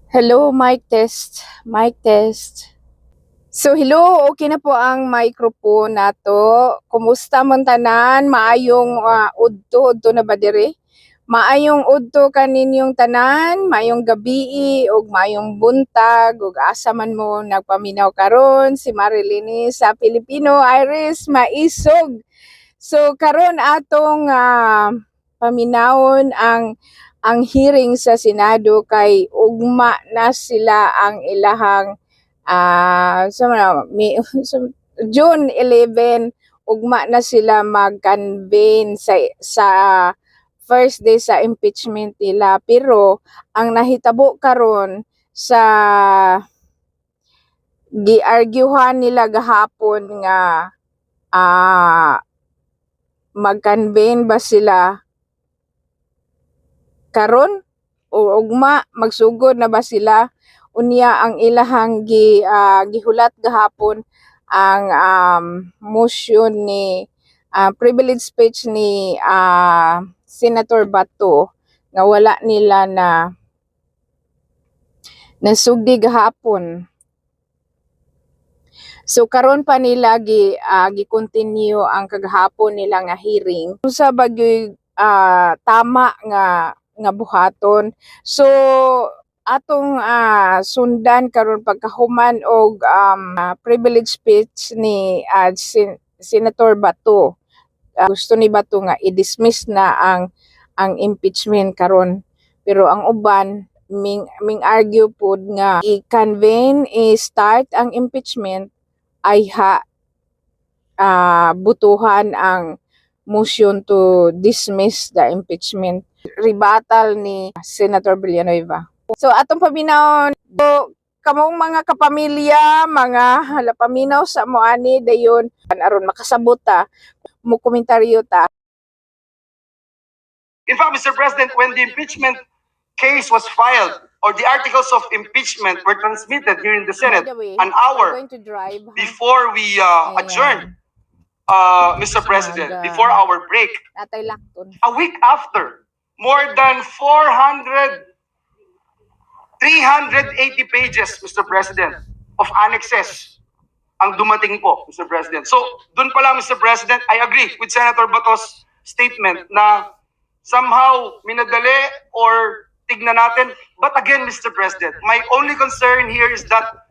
Hello, mic test. Mic test. So, hello, okay na po ang microphone nato. Kumusta man tanan? Maayong udto na ba dire? Maayong udto kaninyong tanan, maayong gabi ug maayong buntag ug asa man mo nagpaminaw karon si Marilyn sa Filipino Iris Maisog. So karon atong paminawon ang hearing sa Senado kay ugma na sila ang ilahang sa June 11 ugma na sila mag-convene sa first day sa impeachment nila, pero ang nahitabo karon sa giargyuhan nila gahapon nga mag-convene ba sila karon o ugma magsugod na ba sila unya ang ilahang gihulat gahapon ang motion ni privilege speech ni Senator Bato nga wala nila na nasugdi gahapon. So karon pa nila gi-continue ang kagahapon nila nga hearing sa bagyoy tama nga buhaton. So atong sundan karon pagkahuman og privilege speech ni Senator Bato. Gusto ni Bato nga i-dismiss na ang impeachment karon, pero ang uban ming argue pod nga i-convene i-start ang impeachment ay butuhan ang motion to dismiss the impeachment. Rebuttal ni Senator Villanueva. So atong paminaw kamong mga kapamilya, mga halapaminaw sa moani dayon aron makasabot ta mo komentaryo ta. In fact, Mr. President, when the impeachment case was filed or the articles of impeachment were transmitted here in the Senate By the way, an hour going to drive, before we adjourned, Mr. President, before our break, Tatay Lakton. a week after, more than 380 pages, Mr. President, of annexes ang dumating po, Mr. President. So, dun pa lang, Mr. President, I agree with Senator Bato's statement na somehow minadali or tignan natin. But again, Mr. President, my only concern here is that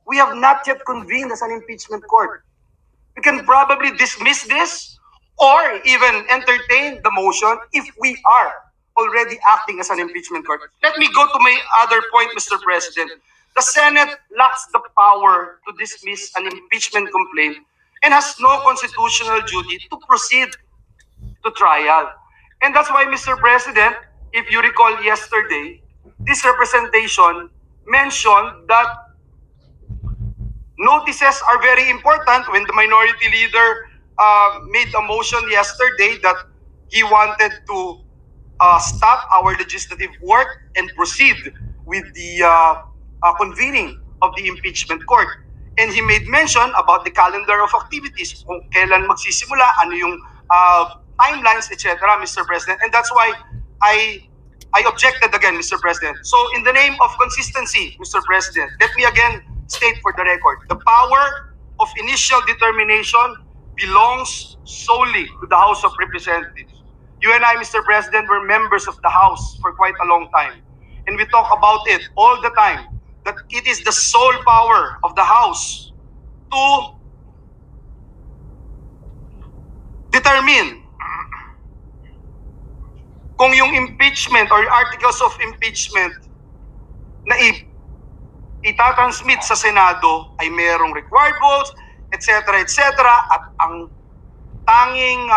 we have not yet convened as an impeachment court. We can probably dismiss this or even entertain the motion if we are already acting as an impeachment court. Let me go to my other point, Mr. President. The Senate lacks the power to dismiss an impeachment complaint and has no constitutional duty to proceed to trial. And that's why, Mr. President, if you recall yesterday, this representation mentioned that notices are very important when the minority leader made a motion yesterday that he wanted to stop our legislative work and proceed with the convening of the impeachment court. And he made mention about the calendar of activities, kung kailan magsisimula, ano yung timelines, etc., Mr. President. And that's why I objected again, Mr. President. So in the name of consistency, Mr. President, let me again state for the record, the power of initial determination belongs solely to the House of Representatives. You and I, Mr. President, were members of the House for quite a long time. And we talk about it all the time, that it is the sole power of the House to determine kung yung impeachment or articles of impeachment na itatransmit sa Senado ay mayroong required votes, etc., etc., at ang tanging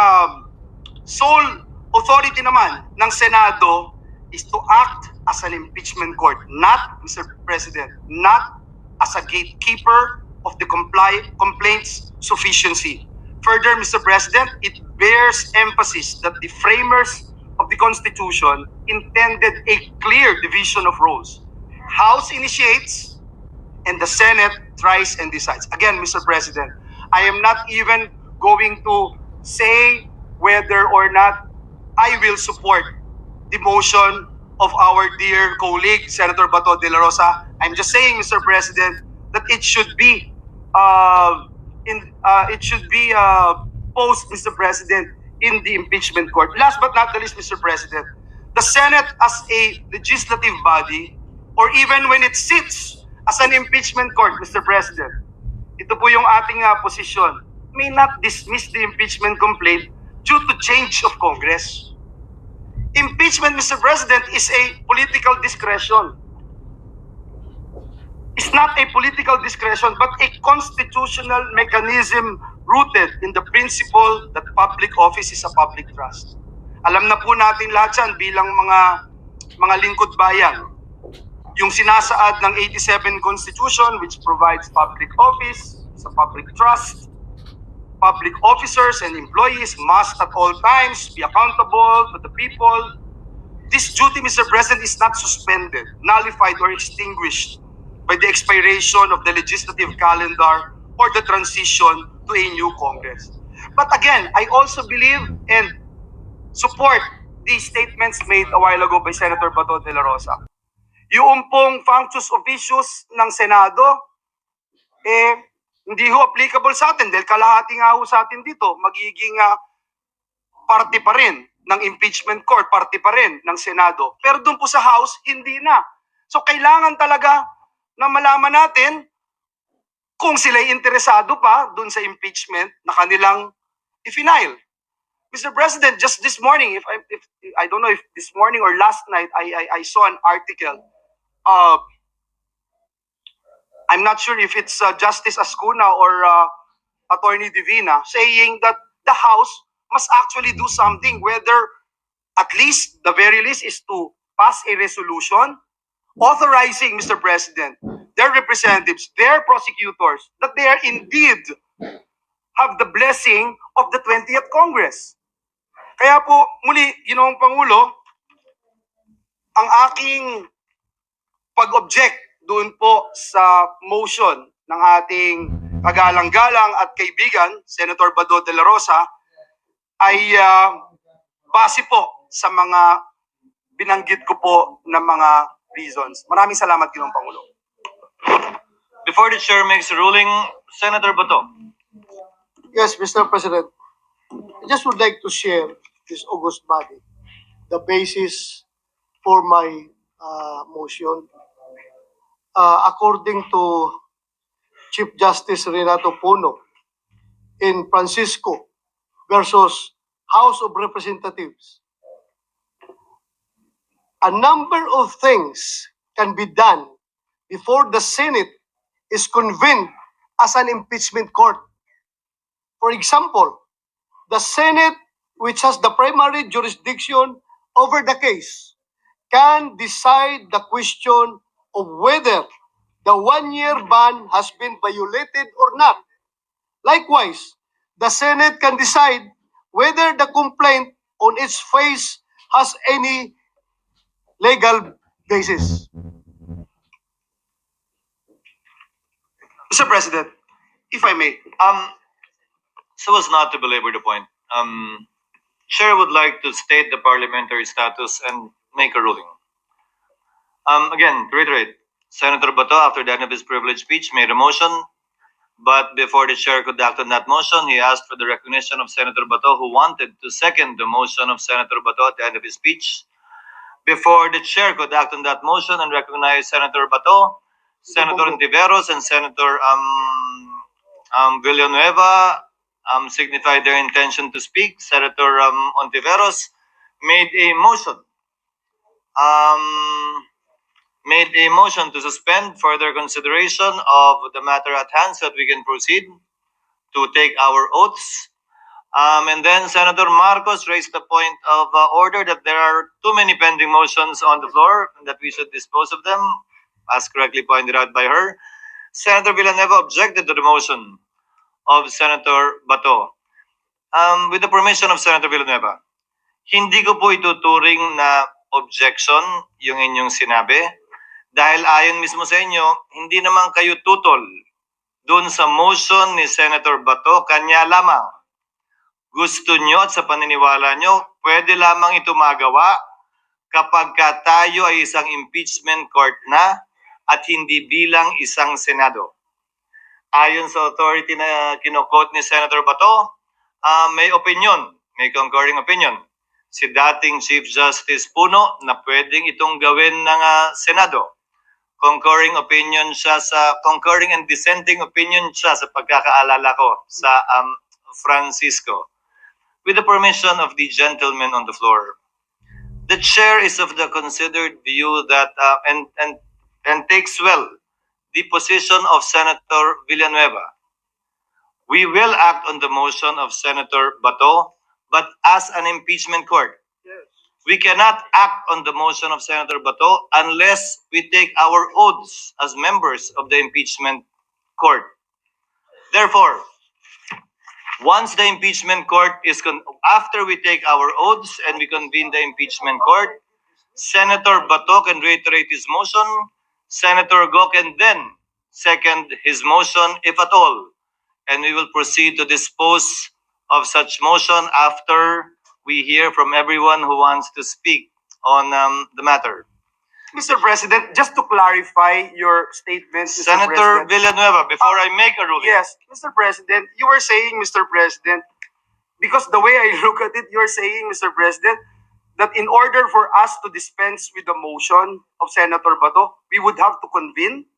sole authority naman ng Senado is to act as an impeachment court, not, Mr. President, not as a gatekeeper of the complaints sufficiency. Further, Mr. President, it bears emphasis that the framers of the Constitution intended a clear division of roles. House initiates and the Senate tries and decides. Again, Mr. President, I am not even going to say whether or not I will support the motion of our dear colleague, Senator Bato de la Rosa. I'm just saying, Mr. President, that it should be post, Mr. President, in the impeachment court. Last but not the least, Mr. President, the Senate as a legislative body, or even when it sits as an impeachment court, Mr. President, ito po yung ating posisyon, may not dismiss the impeachment complaint due to change of Congress. Impeachment, Mr. President, is a political discretion. It's not a political discretion, but a constitutional mechanism rooted in the principle that public office is a public trust. Alam na po natin lahat yan bilang mga lingkod bayan. Yung sinasaad ng 87 Constitution, which provides public office, sa public trust, public officers and employees must at all times be accountable to the people. This duty, Mr. President, is not suspended, nullified, or extinguished by the expiration of the legislative calendar or the transition to a new Congress. But again, I also believe and support the statements made a while ago by Senator Bato de la Rosa. Yung pong functus officius ng Senado, hindi ho applicable sa atin dahil kalahati nga ho sa atin dito, magiging party pa rin ng impeachment court, party pa rin ng Senado. Pero doon po sa House, hindi na. So kailangan talaga na malaman natin kung sila'y interesado pa doon sa impeachment na kanilang i-file. Mr. President, just this morning, if I don't know if this morning or last night, I saw an article. I'm not sure if it's Justice Ascuna or Attorney Divina saying that the House must actually do something, whether at least, the very least, is to pass a resolution authorizing, Mr. President, their representatives, their prosecutors, that they are indeed have the blessing of the 20th Congress. Kaya po, muli, Ginoong Pangulo, ang aking pag-object doon po sa motion ng ating kagalang-galang at kaibigan, Senator Bato de la Rosa, ay base po sa mga binanggit ko po na mga reasons. Maraming salamat, Ginoong Pangulo. Before the chair makes a ruling, Senator Bato. Yes, Mr. President. I just would like to share this august body the basis for my motion. According to Chief Justice Renato Puno in Francisco versus House of Representatives, a number of things can be done before the Senate is convened as an impeachment court. For example, the Senate, which has the primary jurisdiction over the case, can decide the question of whether the one-year ban has been violated or not. Likewise, the Senate can decide whether the complaint on its face has any legal basis. Mr. President, if I may, So as not to belabor the point, Chair would like to state the parliamentary status and make a ruling. Again, to reiterate, Senator Bato, after the end of his privileged speech, made a motion, but before the chair could act on that motion, he asked for the recognition of Senator Bato, who wanted to second the motion of Senator Bato at the end of his speech. Before the chair could act on that motion and recognize Senator Bato, Senator Ontiveros and Senator Villanueva signified their intention to speak. Senator Ontiveros made a motion. To suspend further consideration of the matter at hand so that we can proceed to take our oaths. And then Senator Marcos raised the point of order that there are too many pending motions on the floor and that we should dispose of them, as correctly pointed out by her. Senator Villanueva objected to the motion of Senator Bato. With the permission of Senator Villanueva, hindi ko po ituturing na objection yung inyong sinabi dahil ayon mismo sa inyo, hindi naman kayo tutol dun sa motion ni Senator Bato, kanya lamang. Gusto nyo at sa paniniwala nyo, pwede lamang ito magawa kapag tayo ay isang impeachment court na at hindi bilang isang Senado. Ayon sa authority na kinukot ni Senator Bato, may opinion, may concurring opinion. Si dating Chief Justice Puno na pwedeng itong gawin ng Senado. Concurring and dissenting opinion siya sa pagkakaalala ko sa Francisco. With the permission of the gentleman on the floor, the chair is of the considered view that and takes well the position of Senator Villanueva. We will act on the motion of Senator Bato, but as an impeachment court. We cannot act on the motion of Senator Bato unless we take our oaths as members of the impeachment court. Therefore, once the impeachment court after we take our oaths and we convene the impeachment court, Senator Bato can reiterate his motion. Senator Go can then second his motion, if at all, and we will proceed to dispose of such motion after we hear from everyone who wants to speak on the matter. Mr. President, just to clarify your statement, Mr. Senator President. Villanueva, before I make a ruling. Yes, Mr. President, you were saying, Mr. President, because the way I look at it, you are saying, Mr. President, that in order for us to dispense with the motion of Senator Bato, we would have to convene.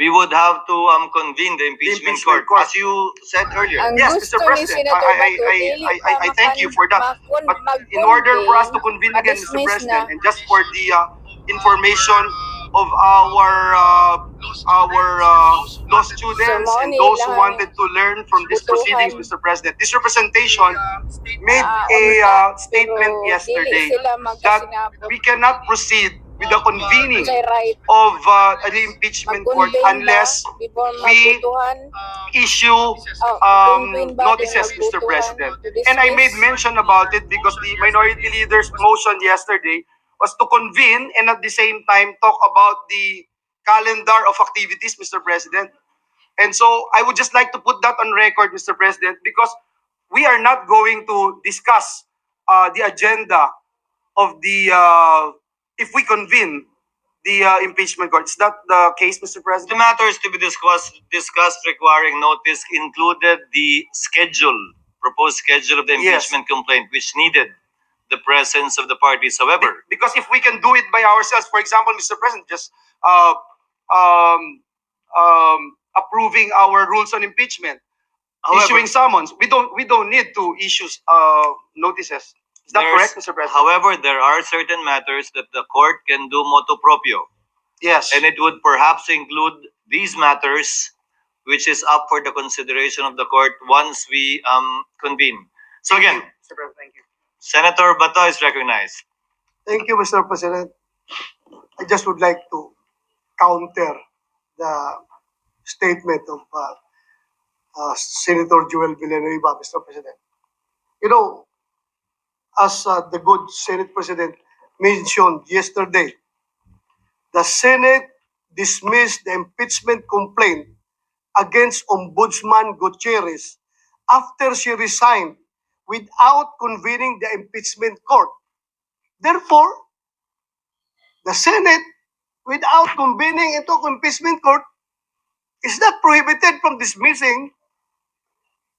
We would have to convene the impeachment court, as you said earlier. Ang Yes, gusto Mr. ni President, Senator Bato, I thank you for that. But in order for us to convene again, Mr. President, and just for the information of our law students and those who wanted to learn from these proceedings, Mr. President, this representation made a statement yesterday that we cannot proceed with the convening of the impeachment court unless we issue notices, Mr. President. And I made mention about it because the minority leader's motion yesterday was to convene and at the same time talk about the calendar of activities, Mr. President. And so I would just like to put that on record, Mr. President, because we are not going to discuss the agenda of the if we convene the impeachment court. Is that the case, Mr. The President? matters to be discussed requiring notice included the proposed schedule of the Yes. impeachment complaint, which needed the presence of the parties. However, Because if we can do it by ourselves, for example, Mr. President, just approving our rules on impeachment, issuing summons, we don't need to issue notices. Is that there's- correct, Mr. President? However, there are certain matters that the court can do motu proprio, Yes. and it would perhaps include these matters, which is up for the consideration of the court once we convene. So again, Mr. President, thank you. Senator Bato is recognized. Thank you, Mr. President. I just would like to counter the statement of Senator Joel Villanueva, Mr. President. You know, as the good Senate President mentioned yesterday, the Senate dismissed the impeachment complaint against Ombudsman Gutierrez after she resigned without convening the impeachment court. Therefore, the Senate, without convening into impeachment court, is not prohibited from dismissing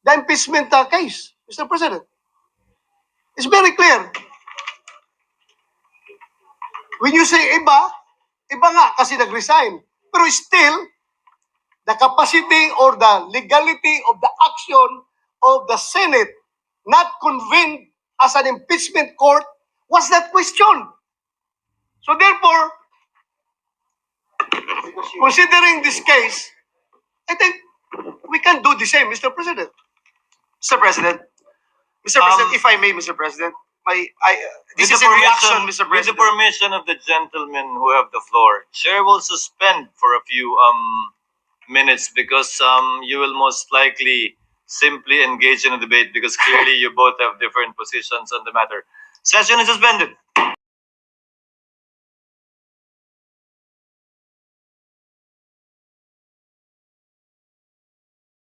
the impeachment case, Mr. President. It's very clear. When you say iba nga kasi nag-resign. Pero still, the capacity or the legality of the action of the Senate not convened as an impeachment court was not questioned. So therefore, considering this case, I think we can do the same, Mr. President. Mr. President, if I may, Mr. President, this is a reaction, Mr. With the President. permission of the gentlemen who have the floor, Chair will suspend for a few minutes because you will most likely simply engage in a debate because clearly you both have different positions on the matter. Session is suspended.